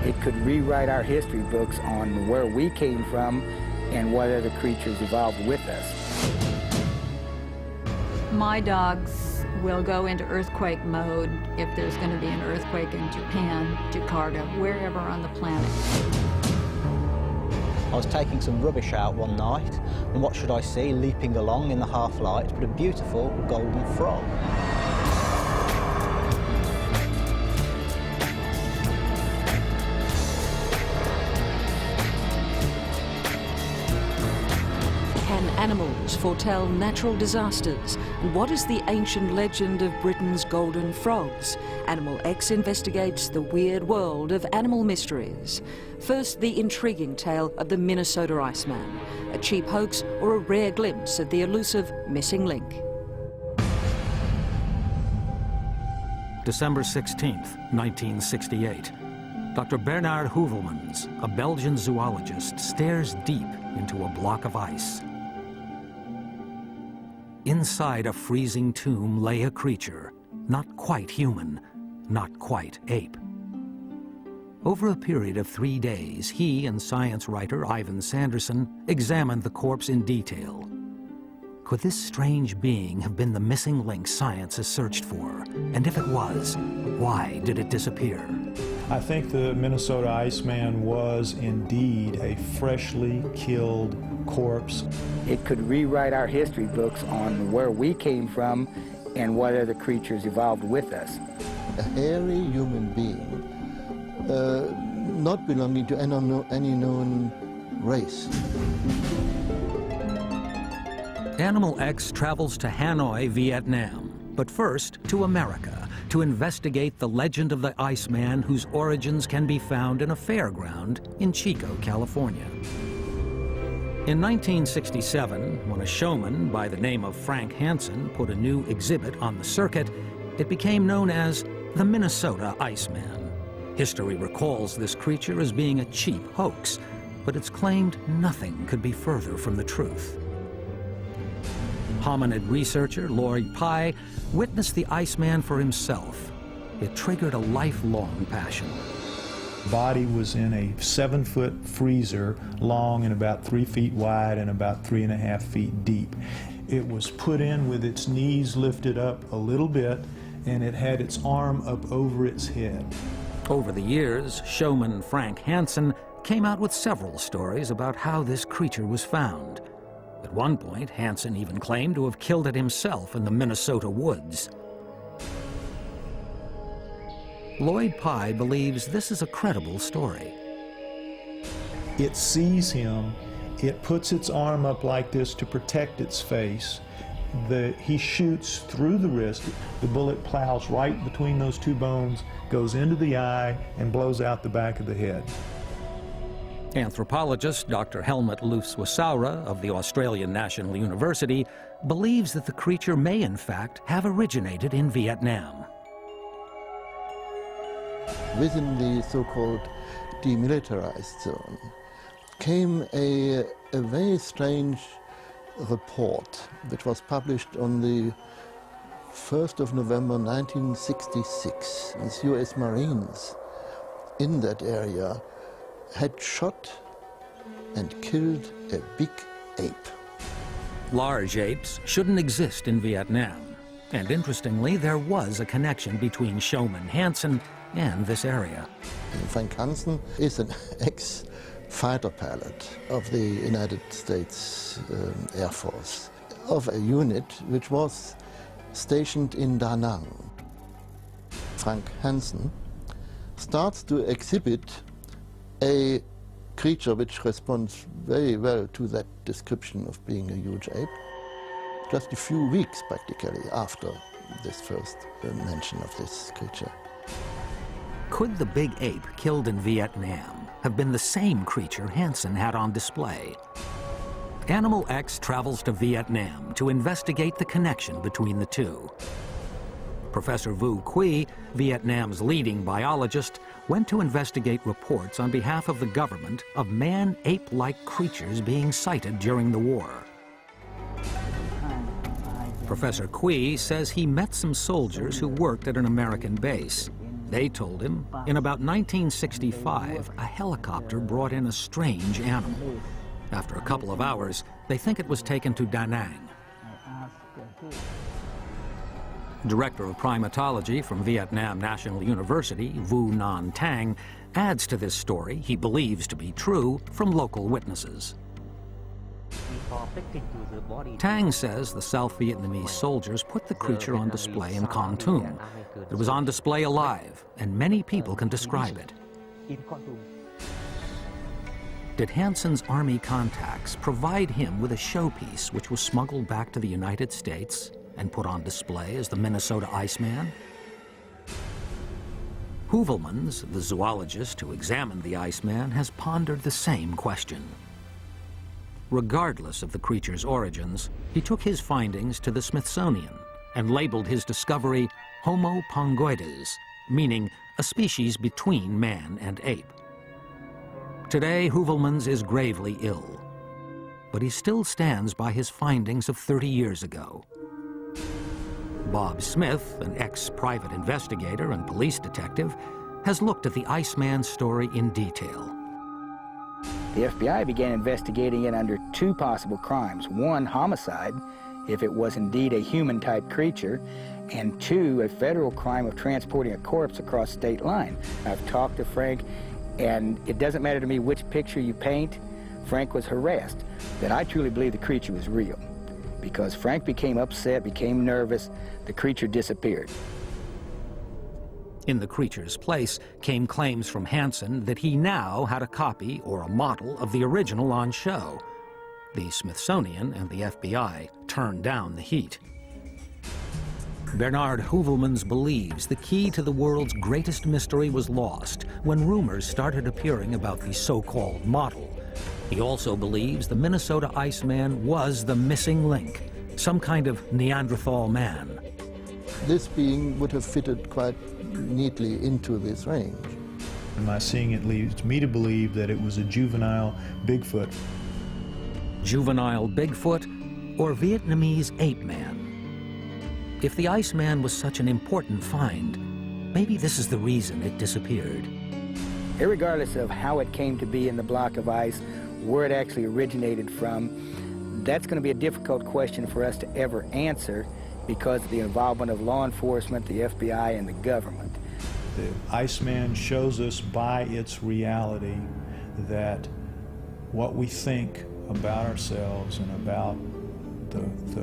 It could rewrite our history books on where we came from and what other creatures evolved with us. My dogs will go into earthquake mode if there's going to be an earthquake in Japan, Jakarta, wherever on the planet. I was taking some rubbish out one night, and what should I see leaping along in the half-light but a beautiful golden frog. Can animals foretell natural disasters? And what is the ancient legend of Britain's golden frogs? Animal X investigates the weird world of animal mysteries. First, the intriguing tale of the Minnesota Iceman, a cheap hoax or a rare glimpse of the elusive missing link. December 16th, 1968. Dr. Bernard Heuvelmans, a Belgian zoologist, stares deep into a block of ice. Inside a freezing tomb lay a creature, not quite human, not quite ape. Over a period of 3 days, he and science writer Ivan Sanderson examined the corpse in detail. Could this strange being have been the missing link science has searched for? And if it was, why did it disappear? I think the Minnesota Iceman was indeed a freshly killed corpse. It could rewrite our history books on where we came from and what other creatures evolved with us. A hairy human being, not belonging to any known race. Animal X travels to Hanoi, Vietnam, but first to America to investigate the legend of the Iceman whose origins can be found in a fairground in Chico, California. In 1967, when a showman by the name of Frank Hansen put a new exhibit on the circuit, it became known as the Minnesota Iceman. History recalls this creature as being a cheap hoax, but it's claimed nothing could be further from the truth. Hominid researcher Lloyd Pye witnessed the Iceman for himself. It triggered a lifelong passion. The body was in a 7-foot freezer, long and about 3 feet wide and about 3.5 feet deep. It was put in with its knees lifted up a little bit, and it had its arm up over its head. Over the years, showman Frank Hansen came out with several stories about how this creature was found. At one point, Hansen even claimed to have killed it himself in the Minnesota woods. Lloyd Pye believes this is a credible story. It sees him, it puts its arm up like this to protect its face. He shoots through the wrist, the bullet plows right between those two bones, goes into the eye, and blows out the back of the head. Anthropologist Dr. Helmut Lufswasaura of the Australian National University believes that the creature may in fact have originated in Vietnam. Within the so-called demilitarized zone came a very strange report which was published on the 1st of November 1966. These US Marines in that area had shot and killed a big ape. Large apes shouldn't exist in Vietnam. And interestingly, there was a connection between showman Hansen and this area. Frank Hansen is an ex-fighter pilot of the United States Air Force, of a unit which was stationed in Da Nang. Frank Hansen starts to exhibit a creature which responds very well to that description of being a huge ape, just a few weeks practically after this first mention of this creature. Could the big ape killed in Vietnam have been the same creature Hansen had on display? Animal X travels to Vietnam to investigate the connection between the two. Professor Vu Quy, Vietnam's leading biologist, went to investigate reports on behalf of the government of man-ape-like creatures being sighted during the war. Professor Quee says he met some soldiers who worked at an American base. They told him in about 1965, a helicopter brought in a strange animal. After a couple of hours, they think it was taken to Da Nang. Director of primatology from Vietnam National University, Vu Nan Tang, adds to this story he believes to be true from local witnesses. Tang says the South Vietnamese soldiers put the creature on display in Kon Tum. It was on display alive, and many people can describe it. Did Hansen's army contacts provide him with a showpiece which was smuggled back to the United States and put on display as the Minnesota Iceman? Heuvelmans, the zoologist who examined the Iceman, has pondered the same question. Regardless of the creature's origins, he took his findings to the Smithsonian and labeled his discovery Homo pongoides, meaning a species between man and ape. Today, Heuvelmans is gravely ill, but he still stands by his findings of 30 years ago. Bob Smith, an ex-private investigator and police detective, has looked at the Iceman story in detail. The FBI began investigating it under two possible crimes. One, homicide, if it was indeed a human-type creature, and two, a federal crime of transporting a corpse across state line. I've talked to Frank, and it doesn't matter to me which picture you paint. Frank was harassed, that I truly believe the creature was real. Because Frank became upset, became nervous, the creature disappeared. In the creature's place came claims from Hansen that he now had a copy or a model of the original on show. The Smithsonian and the FBI turned down the heat. Bernard Heuvelmans believes the key to the world's greatest mystery was lost when rumors started appearing about the so-called model. He also believes the Minnesota Iceman was the missing link, some kind of Neanderthal man. This being would have fitted quite neatly into this range. My seeing it leads me to believe that it was a juvenile Bigfoot. Juvenile Bigfoot or Vietnamese ape man? If the Iceman was such an important find, maybe this is the reason it disappeared. Irregardless of how it came to be in the block of ice, where it actually originated from, that's going to be a difficult question for us to ever answer because of the involvement of law enforcement, the FBI, and the government. The Iceman shows us by its reality that what we think about ourselves and about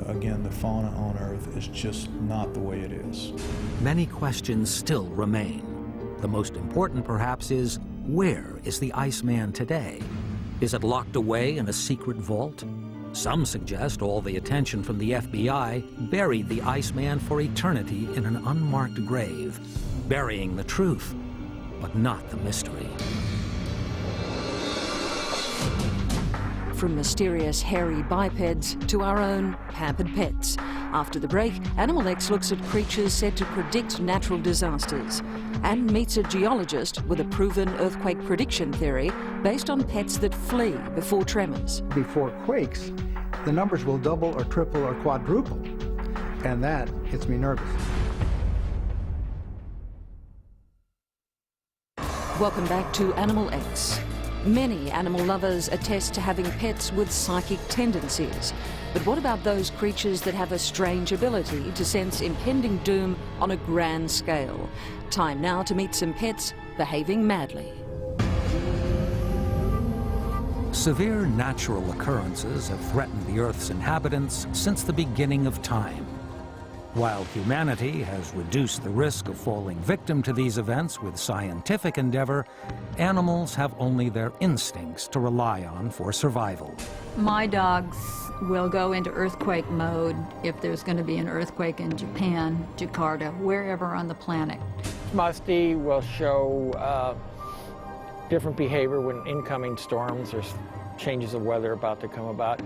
again, the fauna on Earth is just not the way it is. Many questions still remain. The most important, perhaps, is where is the Iceman today? Is it locked away in a secret vault? Some suggest all the attention from the FBI buried the Iceman for eternity in an unmarked grave, burying the truth, but not the mystery. From mysterious hairy bipeds to our own pampered pets. After the break, Animal X looks at creatures said to predict natural disasters and meets a geologist with a proven earthquake prediction theory based on pets that flee before tremors. Before quakes, the numbers will double or triple or quadruple, and that gets me nervous. Welcome back to Animal X. Many animal lovers attest to having pets with psychic tendencies. But what about those creatures that have a strange ability to sense impending doom on a grand scale? Time now to meet some pets behaving madly. Severe natural occurrences have threatened the Earth's inhabitants since the beginning of time. While humanity has reduced the risk of falling victim to these events with scientific endeavor, animals have only their instincts to rely on for survival. My dogs will go into earthquake mode if there's going to be an earthquake in Japan, Jakarta, wherever on the planet. Musty will show different behavior when incoming storms or changes of weather about to come about.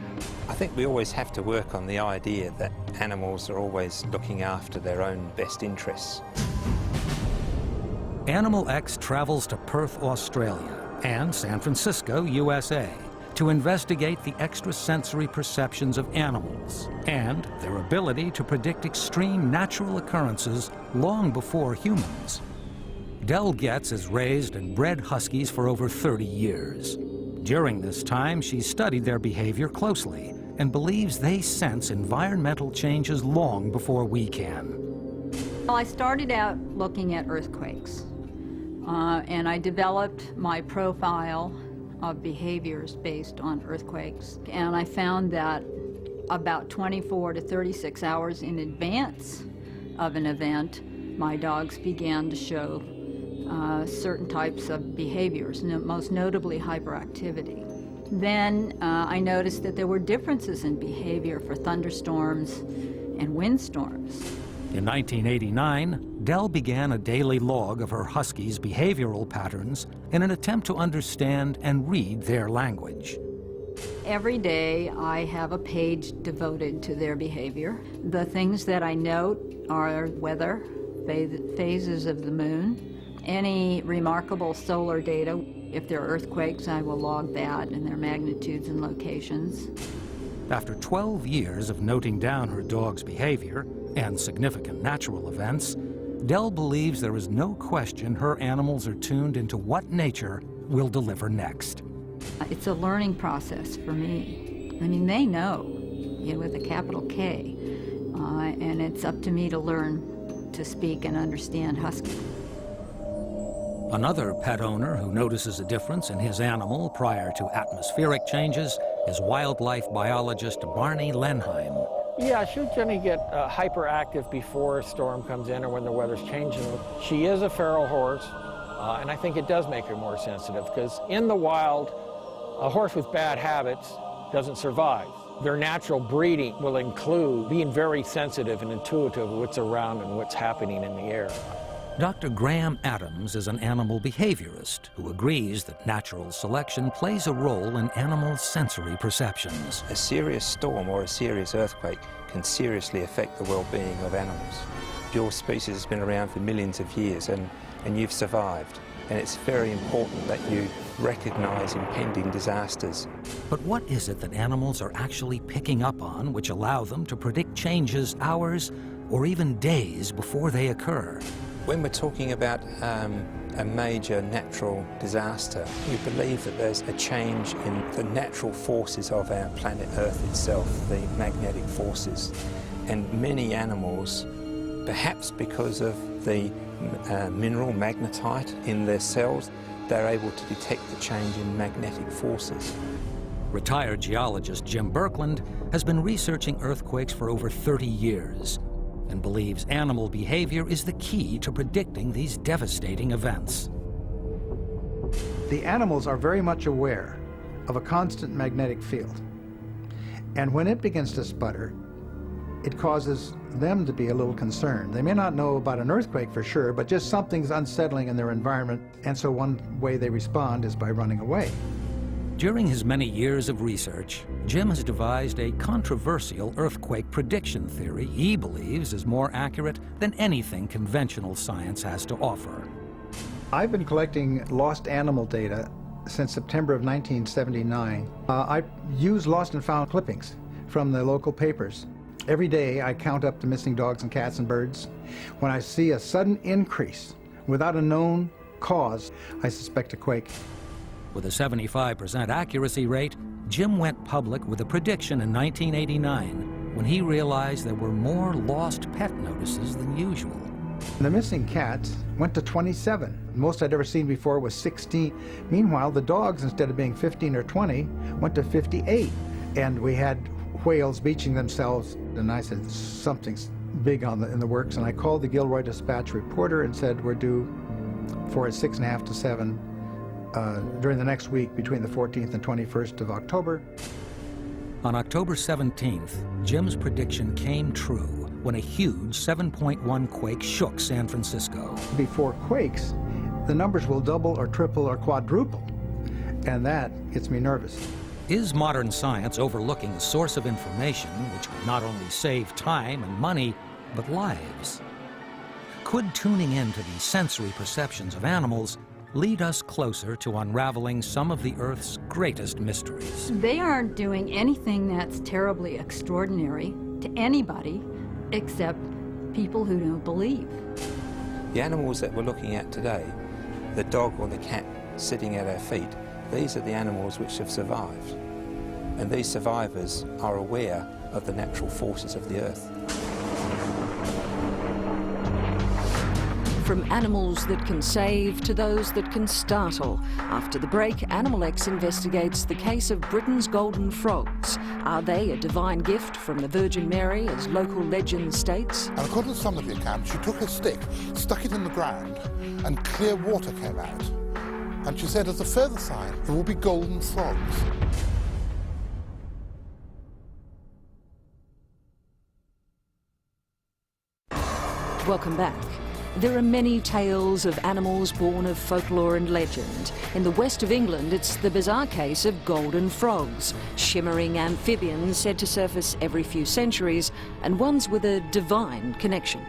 I think we always have to work on the idea that animals are always looking after their own best interests. Animal X travels to Perth, Australia, and San Francisco, USA, to investigate the extrasensory perceptions of animals and their ability to predict extreme natural occurrences long before humans. Del Getz has raised and bred huskies for over 30 years. During this time, she's studied their behavior closely and believes they sense environmental changes long before we can. Well, I started out looking at earthquakes, and I developed my profile of behaviors based on earthquakes. And I found that about 24 to 36 hours in advance of an event, my dogs began to show certain types of behaviors, most notably hyperactivity. Then I noticed that there were differences in behavior for thunderstorms and windstorms. In 1989, Del began a daily log of her huskies' behavioral patterns in an attempt to understand and read their language. Every day I have a page devoted to their behavior. The things that I note are weather, phases of the moon, any remarkable solar data. If there are earthquakes, I will log that and their magnitudes and locations. After 12 years of noting down her dog's behavior and significant natural events, Del believes there is no question her animals are tuned into what nature will deliver next. It's a learning process for me. I mean, they know, with a capital K, and it's up to me to learn to speak and understand husky. Another pet owner who notices a difference in his animal prior to atmospheric changes is wildlife biologist Barney Lenheim. Yeah, she'll generally get hyperactive before a storm comes in or when the weather's changing. She is a feral horse, and I think it does make her more sensitive, because in the wild, a horse with bad habits doesn't survive. Their natural breeding will include being very sensitive and intuitive of what's around and what's happening in the air. Dr. Graham Adams is an animal behaviorist who agrees that natural selection plays a role in animals' sensory perceptions. A serious storm or a serious earthquake can seriously affect the well-being of animals. Your species has been around for millions of years and you've survived. And it's very important that you recognize impending disasters. But what is it that animals are actually picking up on which allow them to predict changes hours or even days before they occur? When we're talking about a major natural disaster, we believe that there's a change in the natural forces of our planet Earth itself, the magnetic forces. And many animals, perhaps because of the mineral magnetite in their cells, they're able to detect the change in magnetic forces. Retired geologist Jim Birkeland has been researching earthquakes for over 30 years and believes animal behavior is the key to predicting these devastating events. The animals are very much aware of a constant magnetic field. And when it begins to sputter, it causes them to be a little concerned. They may not know about an earthquake for sure, but just something's unsettling in their environment, and so one way they respond is by running away. During his many years of research, Jim has devised a controversial earthquake prediction theory he believes is more accurate than anything conventional science has to offer. I've been collecting lost animal data since September of 1979. I use lost and found clippings from the local papers. Every day I count up the missing dogs and cats and birds. When I see a sudden increase without a known cause, I suspect a quake. With a 75% accuracy rate, Jim went public with a prediction in 1989 when he realized there were more lost pet notices than usual. The missing cats went to 27. Most I'd ever seen before was 16. Meanwhile, the dogs, instead of being 15 or 20, went to 58. And we had whales beaching themselves, and I said, something's big in the works. And I called the Gilroy Dispatch reporter and said, we're due for at 6.5 to 7 during the next week between the 14th and 21st of October. On October 17th, Jim's prediction came true when a huge 7.1 quake shook San Francisco. Before quakes, the numbers will double or triple or quadruple, and that gets me nervous. Is modern science overlooking a source of information which could not only save time and money, but lives? Could tuning in to the sensory perceptions of animals lead us closer to unraveling some of the Earth's greatest mysteries. They aren't doing anything that's terribly extraordinary to anybody except people who don't believe. The animals that we're looking at today, the dog or the cat sitting at our feet, these are the animals which have survived. And these survivors are aware of the natural forces of the Earth. From animals that can save to those that can startle. After the break, Animal X investigates the case of Britain's golden frogs. Are they a divine gift from the Virgin Mary, as local legend states? And according to some of the accounts, she took a stick, stuck it in the ground, and clear water came out. And she said, as a further sign, there will be golden frogs. Welcome back. There are many tales of animals born of folklore and legend. In the west of England, it's the bizarre case of golden frogs, shimmering amphibians said to surface every few centuries, and ones with a divine connection.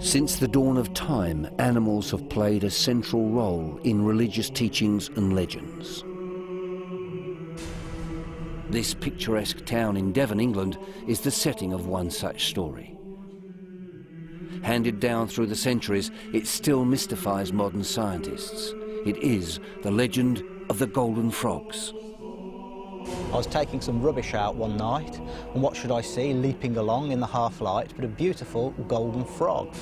Since the dawn of time, animals have played a central role in religious teachings and legends. This picturesque town in Devon, England, is the setting of one such story. Handed down through the centuries, it still mystifies modern scientists. It is the legend of the golden frogs. I was taking some rubbish out one night, and what should I see leaping along in the half-light but a beautiful golden frog.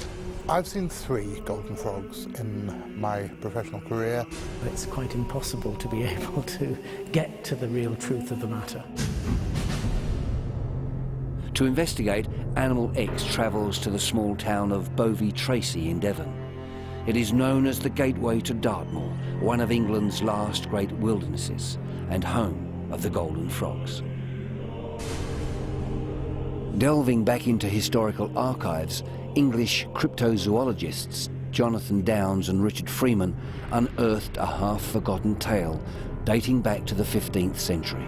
I've seen 3 golden frogs in my professional career. It's quite impossible to be able to get to the real truth of the matter. To investigate, Animal X travels to the small town of Bovey Tracy in Devon. It is known as the gateway to Dartmoor, one of England's last great wildernesses, and home of the golden frogs. Delving back into historical archives, English cryptozoologists Jonathan Downes and Richard Freeman unearthed a half-forgotten tale dating back to the 15th century.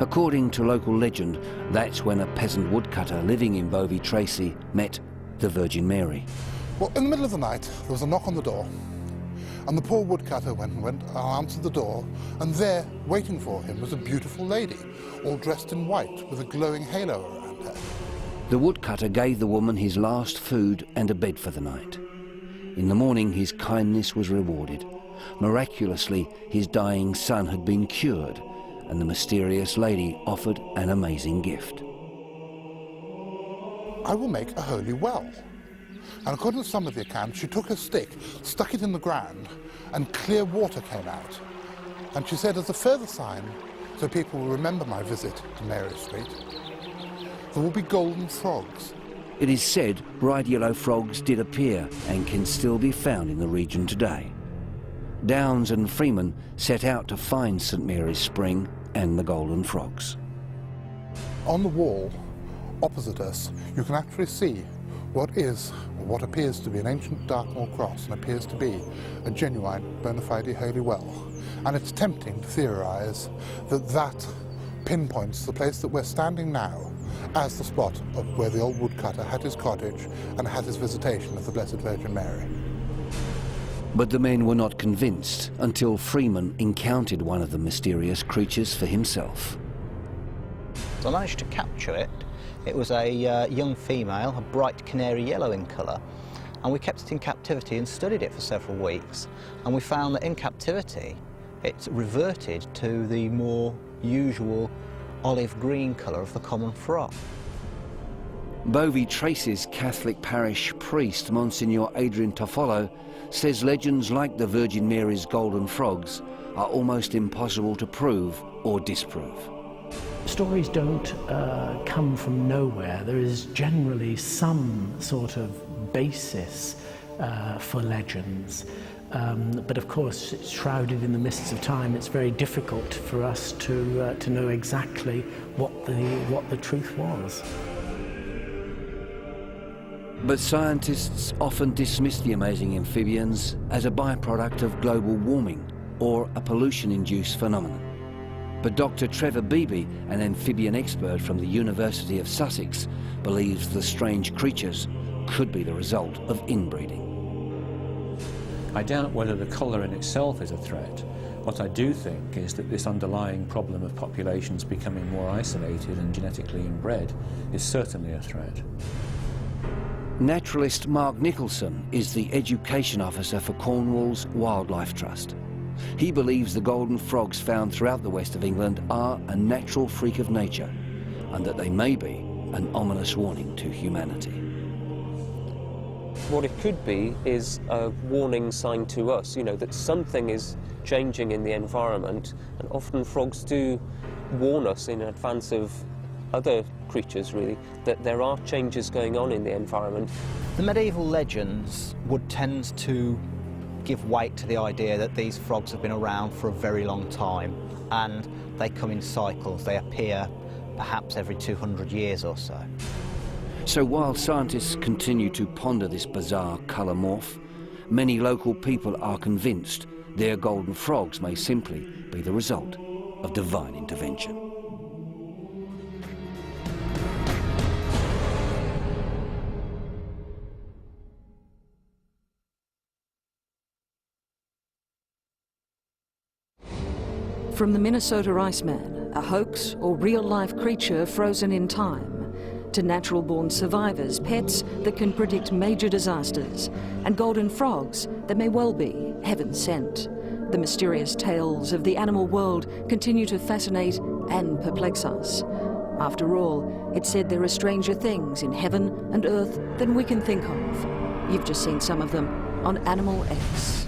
According to local legend, that's when a peasant woodcutter living in Bovey Tracy met the Virgin Mary. Well, in the middle of the night, there was a knock on the door, and the poor woodcutter went and answered the door, and there, waiting for him, was a beautiful lady, all dressed in white, with a glowing halo around her. The woodcutter gave the woman his last food and a bed for the night. In the morning, his kindness was rewarded. Miraculously, his dying son had been cured, and the mysterious lady offered an amazing gift. I will make a holy well. And according to some of the accounts, she took a stick, stuck it in the ground, and clear water came out. And she said, as a further sign, so people will remember my visit to Mary Street, there will be golden frogs. It is said bright yellow frogs did appear and can still be found in the region today. Downes and Freeman set out to find St Mary's Spring and the golden frogs. On the wall opposite us, you can actually see what appears to be an ancient Dartmoor cross and appears to be a genuine bona fide holy well. And it's tempting to theorise that that pinpoints the place that we're standing now as the spot of where the old woodcutter had his cottage and had his visitation of the Blessed Virgin Mary. But the men were not convinced until Freeman encountered one of the mysterious creatures for himself. So I managed to capture it. It was a young female, a bright canary yellow in colour, and we kept it in captivity and studied it for several weeks, and we found that in captivity it reverted to the more usual olive green colour of the common frog. Bovey Tracy's Catholic parish priest, Monsignor Adrian Toffolo, says legends like the Virgin Mary's golden frogs are almost impossible to prove or disprove. Stories don't come from nowhere. There is generally some sort of basis for legends. But of course, it's shrouded in the mists of time. It's very difficult for us to know exactly what the truth was. But scientists often dismiss the amazing amphibians as a byproduct of global warming or a pollution-induced phenomenon. But Dr. Trevor Beebe, an amphibian expert from the University of Sussex, believes the strange creatures could be the result of inbreeding. I doubt whether the cholera in itself is a threat. What I do think is that this underlying problem of populations becoming more isolated and genetically inbred is certainly a threat. Naturalist Mark Nicholson is the education officer for Cornwall's Wildlife Trust. He believes the golden frogs found throughout the west of England are a natural freak of nature, and that they may be an ominous warning to humanity. What it could be is a warning sign to us, you know, that something is changing in the environment, and often frogs do warn us in advance of other creatures, really, that there are changes going on in the environment. The medieval legends would tend to give weight to the idea that these frogs have been around for a very long time, and they come in cycles. They appear perhaps every 200 years or so. So while scientists continue to ponder this bizarre colour morph, many local people are convinced their golden frogs may simply be the result of divine intervention. From the Minnesota Iceman, a hoax or real-life creature frozen in time, to natural-born survivors, pets that can predict major disasters, and golden frogs that may well be heaven-sent. The mysterious tales of the animal world continue to fascinate and perplex us. After all, it's said there are stranger things in heaven and earth than we can think of. You've just seen some of them on Animal X.